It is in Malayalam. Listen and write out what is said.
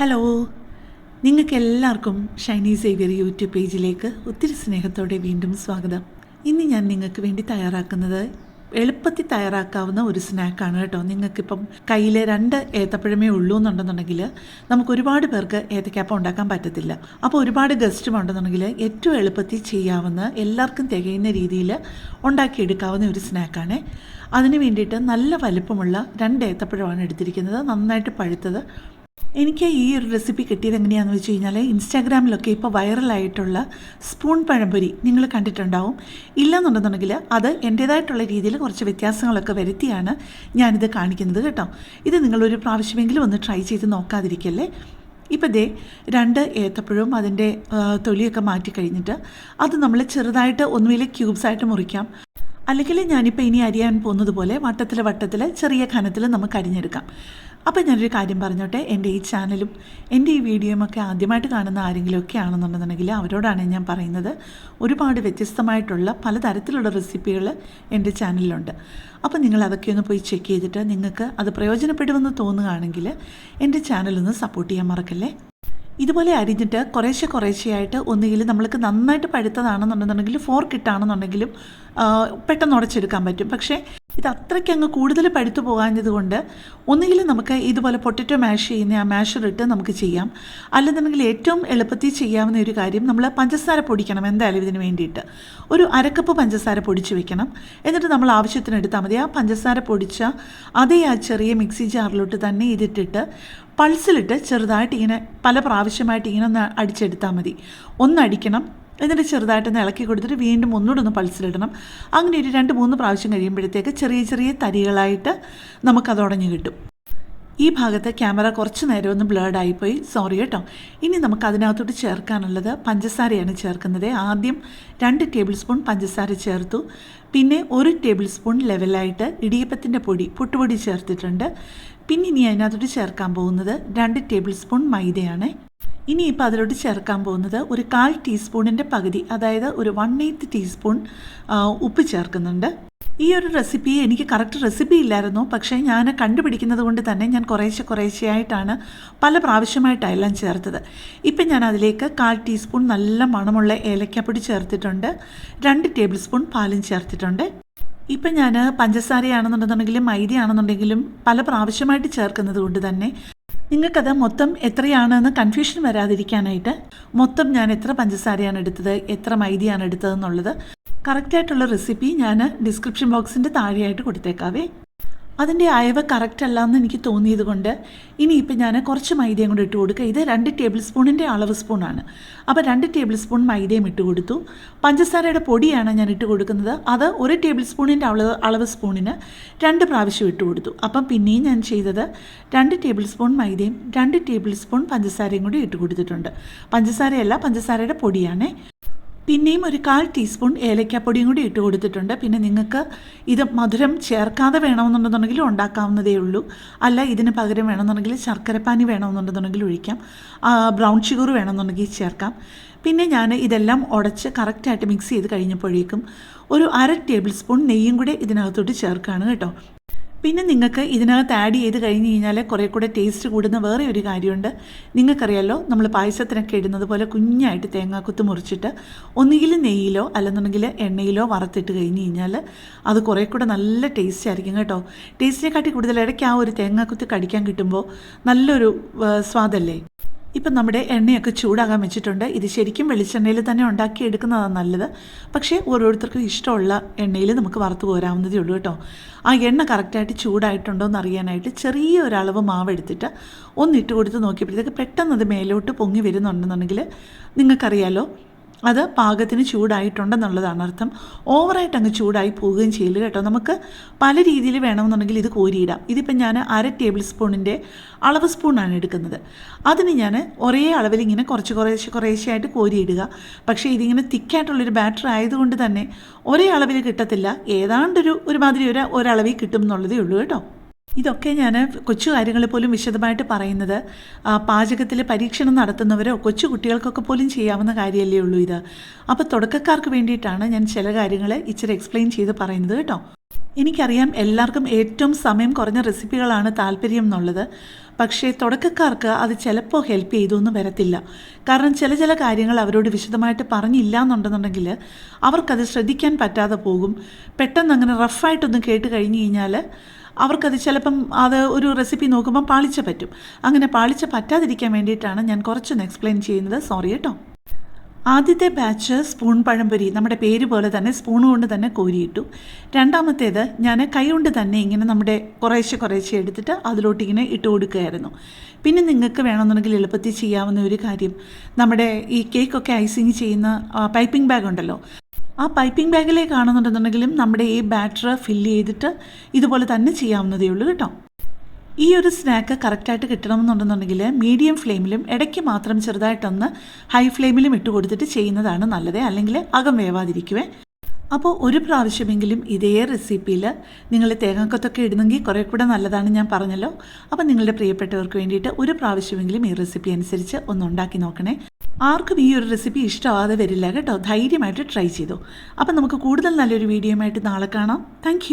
ഹലോ, നിങ്ങൾക്കെല്ലാവർക്കും ഷൈനി സേവ്യർ യൂട്യൂബ് പേജിലേക്ക് ഒത്തിരി സ്നേഹത്തോടെ വീണ്ടും സ്വാഗതം. ഇന്ന് ഞാൻ നിങ്ങൾക്ക് വേണ്ടി തയ്യാറാക്കുന്നത് എളുപ്പത്തിൽ തയ്യാറാക്കാവുന്ന ഒരു സ്നാക്കാണ് കേട്ടോ. നിങ്ങൾക്കിപ്പം കയ്യിൽ 2 ഏത്തപ്പഴമേ ഉള്ളൂ എന്നുണ്ടെന്നുണ്ടെങ്കിൽ നമുക്ക് ഒരുപാട് പേർക്ക് ഏത്തക്കാപ്പം ഉണ്ടാക്കാൻ പറ്റത്തില്ല. അപ്പോൾ ഒരുപാട് ഗസ്റ്റും ഉണ്ടെന്നുണ്ടെങ്കിൽ ഏറ്റവും എളുപ്പത്തിൽ ചെയ്യാവുന്ന, എല്ലാവർക്കും തികയുന്ന രീതിയിൽ ഉണ്ടാക്കിയെടുക്കാവുന്ന ഒരു സ്നാക്കാണ്. അതിന് വേണ്ടിയിട്ട് നല്ല വലിപ്പമുള്ള 2 ഏത്തപ്പഴമാണ് എടുത്തിരിക്കുന്നത്, നന്നായിട്ട് പഴുത്തത്. എനിക്ക് ഈ ഒരു റെസിപ്പി കിട്ടിയത് എങ്ങനെയാണെന്ന് വെച്ച് കഴിഞ്ഞാൽ, ഇൻസ്റ്റാഗ്രാമിലൊക്കെ ഇപ്പോൾ വൈറലായിട്ടുള്ള സ്പൂൺ പഴംപൊരി നിങ്ങൾ കണ്ടിട്ടുണ്ടാവും. ഇല്ലയെന്നുണ്ടെന്നുണ്ടെങ്കിൽ അത് എൻ്റേതായിട്ടുള്ള രീതിയിൽ കുറച്ച് വ്യത്യാസങ്ങളൊക്കെ വരുത്തിയാണ് ഞാനിത് കാണിക്കുന്നത് കേട്ടോ. ഇത് നിങ്ങളൊരു പ്രാവശ്യമെങ്കിലും ഒന്ന് ട്രൈ ചെയ്ത് നോക്കാതിരിക്കല്ലേ. ഇപ്പോൾ ദേ 2 ഏത്തപ്പഴവും അതിൻ്റെ തൊലിയൊക്കെ മാറ്റി കഴിഞ്ഞിട്ട് അത് നമ്മൾ ചെറുതായിട്ട് ഒന്നുമില്ല ക്യൂബ്സായിട്ട് മുറിക്കാം. അല്ലെങ്കിൽ ഞാനിപ്പോൾ ഇനി അരിയാൻ പോകുന്നത് പോലെ വട്ടത്തിൽ ചെറിയ കനത്തിൽ നമുക്ക് അരിഞ്ഞെടുക്കാം. അപ്പോൾ ഞാനൊരു കാര്യം പറഞ്ഞോട്ടെ, എൻ്റെ ഈ ചാനലും എൻ്റെ ഈ വീഡിയോയുമൊക്കെ ആദ്യമായിട്ട് കാണുന്ന ആരെങ്കിലുമൊക്കെ ആണെന്നുണ്ടെന്നുണ്ടെങ്കിൽ അവരോടാണ് ഞാൻ പറയുന്നത്, ഒരുപാട് വ്യത്യസ്തമായിട്ടുള്ള പലതരത്തിലുള്ള റെസിപ്പികൾ എൻ്റെ ചാനലിലുണ്ട്. അപ്പോൾ നിങ്ങൾ അതൊക്കെ ഒന്ന് പോയി ചെക്ക് ചെയ്തിട്ട് നിങ്ങൾക്ക് അത് പ്രയോജനപ്പെടുമെന്ന് തോന്നുകയാണെങ്കിൽ എൻ്റെ ചാനലൊന്ന് സപ്പോർട്ട് ചെയ്യാൻ മറക്കല്ലേ. ഇതുപോലെ അരിഞ്ഞിട്ട് കുറേശ്ശെയായിട്ട് ഒന്നുകിൽ നമ്മൾക്ക് നന്നായിട്ട് പഴുത്തതാണെന്നുണ്ടെന്നുണ്ടെങ്കിൽ ഫോർക്ക് ഇട്ടാണെന്നുണ്ടെങ്കിലും പെട്ടെന്ന് ഉടച്ചെടുക്കാൻ പറ്റും. പക്ഷേ ഇത് അത്രയ്ക്ക് അങ്ങ് കൂടുതൽ പഴുത്തു പോകാഞ്ഞത് കൊണ്ട് ഒന്നുകിൽ നമുക്ക് ഇതുപോലെ പൊട്ടറ്റോ മാഷ് ചെയ്യുന്ന ആ മാഷറിട്ട് നമുക്ക് ചെയ്യാം. അല്ലെന്നുണ്ടെങ്കിൽ ഏറ്റവും എളുപ്പത്തിൽ ചെയ്യാവുന്ന ഒരു കാര്യം, നമ്മൾ പഞ്ചസാര പൊടിക്കണം. എന്തായാലും ഇതിന് വേണ്ടിയിട്ട് ഒരു 1/2 കപ്പ് പഞ്ചസാര പൊടിച്ച് വെക്കണം. എന്നിട്ട് നമ്മൾ ആവശ്യത്തിന് എടുത്താൽ മതി. ആ പഞ്ചസാര പൊടിച്ച അതേ ആ ചെറിയ മിക്സി ജാറിലോട്ട് തന്നെ ഇതിട്ടിട്ട് പൾസിലിട്ട് ചെറുതായിട്ട് ഇങ്ങനെ പല പ്രാവശ്യമായിട്ട് ഇങ്ങനെ ഒന്ന് അടിച്ചെടുത്താൽ മതി. ഒന്നടിക്കണം, എന്നിട്ട് ചെറുതായിട്ടൊന്ന് ഇളക്കി കൊടുത്തിട്ട് വീണ്ടും ഒന്നുകൂടെ ഒന്ന് പൾസിലിടണം. അങ്ങനെ ഒരു 2-3 പ്രാവശ്യം കഴിയുമ്പോഴത്തേക്ക് ചെറിയ തരികളായിട്ട് നമുക്കത് ഉടഞ്ഞു കിട്ടും. ഈ ഭാഗത്ത് ക്യാമറ കുറച്ച് നേരം ഒന്ന് ബ്ലേഡ് ആയിപ്പോയി, സോറി കേട്ടോ. ഇനി നമുക്ക് അതിനകത്തോട്ട് ചേർക്കാനുള്ളത് പഞ്ചസാരയാണ് ചേർക്കുന്നത്. ആദ്യം 2 ടേബിൾ സ്പൂൺ പഞ്ചസാര ചേർത്തു. പിന്നെ 1 ടേബിൾ സ്പൂൺ ലെവലായിട്ട് ഇടിയപ്പത്തിൻ്റെ പുട്ടുപൊടി ചേർത്തിട്ടുണ്ട്. പിന്നെ ഇനി അതിനകത്തോട്ട് ചേർക്കാൻ പോകുന്നത് 2 ടേബിൾ സ്പൂൺ മൈദയാണ്. ഇനിയിപ്പോൾ അതിലോട്ട് ചേർക്കാൻ പോകുന്നത് ഒരു 1/4 ടീസ്പൂണിൻ്റെ പകുതി, അതായത് ഒരു 1/8 ടീസ്പൂൺ ഉപ്പ് ചേർക്കുന്നുണ്ട്. ഈ ഒരു റെസിപ്പി എനിക്ക് കറക്റ്റ് റെസിപ്പി ഇല്ലായിരുന്നു, പക്ഷേ ഞാൻ കണ്ടുപിടിക്കുന്നത് കൊണ്ട് തന്നെ ഞാൻ കുറേശ്ശെയായിട്ടാണ് പല പ്രാവശ്യമായിട്ടെല്ലാം ചേർത്തത്. ഇപ്പം ഞാൻ അതിലേക്ക് 1/4 ടീസ്പൂൺ നല്ല മണമുള്ള ഏലക്കാപ്പൊടി ചേർത്തിട്ടുണ്ട്. 2 ടേബിൾ സ്പൂൺ പാലും ചേർത്തിട്ടുണ്ട്. ഇപ്പം ഞാൻ പഞ്ചസാരയാണെന്നുണ്ടെന്നുണ്ടെങ്കിലും മൈദയാണെന്നുണ്ടെങ്കിലും പല പ്രാവശ്യമായിട്ട് ചേർക്കുന്നത് കൊണ്ട് തന്നെ നിങ്ങൾക്കത് മൊത്തം എത്രയാണെന്ന് കൺഫ്യൂഷൻ വരാതിരിക്കാനായിട്ട് മൊത്തം ഞാൻ എത്ര പഞ്ചസാരയാണ് എടുത്തത്, എത്ര മൈദയാണ് എടുത്തതെന്നുള്ളത് കറക്റ്റായിട്ടുള്ള റെസിപ്പി ഞാൻ ഡിസ്ക്രിപ്ഷൻ ബോക്സിൻ്റെ താഴെയായിട്ട് കൊടുത്തേക്കാവേ. അതിൻ്റെ അയവ് കറക്റ്റ് അല്ല എന്ന് എനിക്ക് തോന്നിയത് കൊണ്ട് ഇനിയിപ്പോൾ ഞാൻ കുറച്ച് മൈദയും കൂടെ ഇട്ട് കൊടുക്കുക. ഇത് 2 ടേബിൾ സ്പൂണിൻ്റെ അളവ് സ്പൂണാണ്. അപ്പോൾ 2 ടേബിൾ സ്പൂൺ മൈദയും ഇട്ട് കൊടുത്തു. പഞ്ചസാരയുടെ പൊടിയാണ് ഞാൻ ഇട്ട് കൊടുക്കുന്നത്. അത് 1 ടേബിൾ സ്പൂണിൻ്റെ അളവ് സ്പൂണിന് 2 പ്രാവശ്യം ഇട്ട് കൊടുത്തു. അപ്പം പിന്നെയും ഞാൻ ചെയ്തത് 2 ടേബിൾ സ്പൂൺ മൈദയും 2 ടേബിൾ സ്പൂൺ പഞ്ചസാരയും കൂടി ഇട്ട് കൊടുത്തിട്ടുണ്ട്. പഞ്ചസാരയല്ല, പഞ്ചസാരയുടെ പൊടിയാണ്. പിന്നെയും ഒരു 1/4 ടീസ്പൂൺ ഏലക്കാപ്പൊടിയും കൂടി ഇട്ട് കൊടുത്തിട്ടുണ്ട്. പിന്നെ നിങ്ങൾക്ക് ഇത് മധുരം ചേർക്കാതെ വേണമെന്നുണ്ടെന്നുണ്ടെങ്കിൽ ഉണ്ടാക്കാവുന്നതേ ഉള്ളൂ. അല്ല ഇതിന് പകരം വേണമെന്നുണ്ടെങ്കിൽ ശർക്കരപ്പാനി വേണമെന്നുണ്ടെന്നുണ്ടെങ്കിൽ ഒഴിക്കാം, ബ്രൗൺ ഷുഗർ വേണമെന്നുണ്ടെങ്കിൽ ചേർക്കാം. പിന്നെ ഞാൻ ഇതെല്ലാം ഉടച്ച് കറക്റ്റായിട്ട് മിക്സ് ചെയ്ത് കഴിഞ്ഞപ്പോഴേക്കും ഒരു 1/2 ടേബിൾ സ്പൂൺ നെയ്യും കൂടെ ഇതിനകത്തോട്ട് ചേർക്കുകയാണ് കേട്ടോ. പിന്നെ നിങ്ങൾക്ക് ഇതിനകത്ത് ആഡ് ചെയ്ത് കഴിഞ്ഞ് കഴിഞ്ഞാൽ കുറേ കൂടെ ടേസ്റ്റ് കൂടുന്ന വേറെ ഒരു കാര്യമുണ്ട്. നിങ്ങൾക്കറിയാമല്ലോ, നമ്മൾ പായസത്തിനൊക്കെ ഇടുന്നത് പോലെ കുഞ്ഞായിട്ട് തേങ്ങാക്കുത്ത് മുറിച്ചിട്ട് ഒന്നുകിൽ നെയ്യിലോ അല്ലെന്നുണ്ടെങ്കിൽ എണ്ണയിലോ വറുത്തിട്ട് കഴിഞ്ഞ് കഴിഞ്ഞാൽ അത് കുറേ കൂടെ നല്ല ടേസ്റ്റ് ആയിരിക്കും കേട്ടോ. ടേസ്റ്റിനെക്കാട്ടി കൂടുതൽ ഇടയ്ക്ക് ആ ഒരു തേങ്ങാക്കുത്ത് കടിക്കാൻ കിട്ടുമ്പോൾ നല്ലൊരു സ്വാദല്ലേ. ഇപ്പം നമ്മുടെ എണ്ണയൊക്കെ ചൂടാകാൻ വെച്ചിട്ടുണ്ട്. ഇത് ശരിക്കും വെളിച്ചെണ്ണയിൽ തന്നെ ഉണ്ടാക്കി എടുക്കുന്നതാണ് നല്ലത്. പക്ഷേ ഓരോരുത്തർക്കും ഇഷ്ടമുള്ള എണ്ണയിൽ നമുക്ക് വറുത്ത് പോരാവുന്നതേ ഉള്ളൂ കേട്ടോ. ആ എണ്ണ കറക്റ്റായിട്ട് ചൂടായിട്ടുണ്ടോ എന്ന് അറിയാനായിട്ട് ചെറിയൊരളവ് മാവ് എടുത്തിട്ട് ഒന്നിട്ട് കൊടുത്ത് നോക്കിയപ്പോഴത്തേക്ക് പെട്ടെന്ന് അത് മേലോട്ട് പൊങ്ങി വരുന്നുണ്ടെന്നുണ്ടെങ്കിൽ നിങ്ങൾക്കറിയാലോ അത് പാകത്തിന് ചൂടായിട്ടുണ്ടെന്നുള്ളതാണ് അർത്ഥം. ഓവറായിട്ട് അങ്ങ് ചൂടായി പോവുകയും ചെയ്യില്ല കേട്ടോ. നമുക്ക് പല രീതിയിൽ വേണമെന്നുണ്ടെങ്കിൽ ഇത് കോരിയിടാം. ഇതിപ്പം ഞാൻ 1/2 ടേബിൾ സ്പൂണിൻ്റെ അളവ് സ്പൂണാണ് എടുക്കുന്നത്. അതിന് ഞാൻ ഒരേ അളവിൽ ഇങ്ങനെ കുറേശ്ശെയായിട്ട് കോരിയിടുക. പക്ഷേ ഇതിങ്ങനെ തിക്കായിട്ടുള്ളൊരു ബാറ്റർ ആയതുകൊണ്ട് തന്നെ ഒരേ അളവിൽ കിട്ടത്തില്ല, ഏതാണ്ടൊരു ഒരുമാതിരി ഒരളവിൽ കിട്ടും എന്നുള്ളതേ ഉള്ളൂ കേട്ടോ. ഇതൊക്കെ ഞാൻ കൊച്ചു കാര്യങ്ങൾ പോലും വിശദമായിട്ട് പറയുന്നത് പാചകത്തിൽ പരീക്ഷണം നടത്തുന്നവരോ കൊച്ചു കുട്ടികൾക്കൊക്കെ പോലും ചെയ്യാവുന്ന കാര്യമല്ലേ ഉള്ളൂ ഇത്. അപ്പോൾ തുടക്കക്കാർക്ക് വേണ്ടിയിട്ടാണ് ഞാൻ ചില കാര്യങ്ങൾ ഇച്ചിരി എക്സ്പ്ലെയിൻ ചെയ്ത് പറയുന്നത് കേട്ടോ. എനിക്കറിയാം എല്ലാവർക്കും ഏറ്റവും സമയം കുറഞ്ഞ റെസിപ്പികളാണ് താല്പര്യം എന്നുള്ളത്. പക്ഷേ തുടക്കക്കാർക്ക് അത് ചിലപ്പോൾ ഹെൽപ്പ് ചെയ്തൊന്നും വരത്തില്ല. കാരണം ചില കാര്യങ്ങൾ അവരോട് വിശദമായിട്ട് പറഞ്ഞില്ല എന്നുണ്ടെന്നുണ്ടെങ്കിൽ അവർക്കത് ശ്രദ്ധിക്കാൻ പറ്റാതെ പോകും. പെട്ടെന്ന് അങ്ങനെ റഫായിട്ടൊന്നും കേട്ട് കഴിഞ്ഞ് കഴിഞ്ഞാൽ അവർക്കത് ചിലപ്പം അത് ഒരു റെസിപ്പി നോക്കുമ്പം പാളിച്ച പറ്റും. അങ്ങനെ പാളിച്ച പറ്റാതിരിക്കാൻ വേണ്ടിയിട്ടാണ് ഞാൻ കുറച്ചൊന്ന് എക്സ്പ്ലെയിൻ ചെയ്യുന്നത്. സോറി കേട്ടോ. ആദ്യത്തെ ബാച്ച് സ്പൂൺ പഴംപൊരി നമ്മുടെ പേര് പോലെ തന്നെ സ്പൂൺ കൊണ്ട് തന്നെ കോരിയിട്ടു. രണ്ടാമത്തേത് ഞാൻ കൈ കൊണ്ട് തന്നെ ഇങ്ങനെ നമ്മുടെ കുറേശ്ശെ എടുത്തിട്ട് അതിലോട്ട് ഇങ്ങനെ ഇട്ട് കൊടുക്കുകയായിരുന്നു. പിന്നെ നിങ്ങൾക്ക് വേണമെന്നുണ്ടെങ്കിൽ എളുപ്പത്തിൽ ചെയ്യാവുന്ന ഒരു കാര്യം, നമ്മുടെ ഈ കേക്കൊക്കെ ഐസിങ് ചെയ്യുന്ന പൈപ്പിംഗ് ബാഗ് ഉണ്ടല്ലോ, ആ പൈപ്പിംഗ് ബാഗിലേക്കാണെന്നുണ്ടെന്നുണ്ടെങ്കിലും നമ്മുടെ ഈ ബാറ്റർ ഫില്ല് ചെയ്തിട്ട് ഇതുപോലെ തന്നെ ചെയ്യാവുന്നതേ ഉള്ളൂ കേട്ടോ. ഈ ഒരു സ്നാക്ക് കറക്റ്റായിട്ട് കിട്ടണമെന്നുണ്ടെന്നുണ്ടെങ്കിൽ മീഡിയം ഫ്ലെയിമിലും ഇടയ്ക്ക് മാത്രം ചെറുതായിട്ടൊന്ന് ഹൈ ഫ്ലെയിമിലും ഇട്ട് കൊടുത്തിട്ട് ചെയ്യുന്നതാണ് നല്ലത്, അല്ലെങ്കിൽ അകം വേവാതിരിക്കുവേ. അപ്പോൾ ഒരു പ്രാവശ്യമെങ്കിലും ഇതേ റെസിപ്പിയിൽ നിങ്ങൾ തേങ്ങാക്കൊത്തൊക്കെ ഇടുന്നെങ്കിൽ കുറേ കൂടെ നല്ലതാണ്, ഞാൻ പറഞ്ഞല്ലോ. അപ്പോൾ നിങ്ങളുടെ പ്രിയപ്പെട്ടവർക്ക് വേണ്ടിയിട്ട് ഒരു പ്രാവശ്യമെങ്കിലും ഈ റെസിപ്പി അനുസരിച്ച് ഒന്ന് ഉണ്ടാക്കി നോക്കണേ. ആർക്കും ഈ ഒരു റെസിപ്പി ഇഷ്ടമാകാതെ വരില്ല കേട്ടോ. ധൈര്യമായിട്ട് ട്രൈ ചെയ്തു. അപ്പം നമുക്ക് കൂടുതൽ നല്ലൊരു വീഡിയോയുമായിട്ട് നാളെ കാണാം. താങ്ക്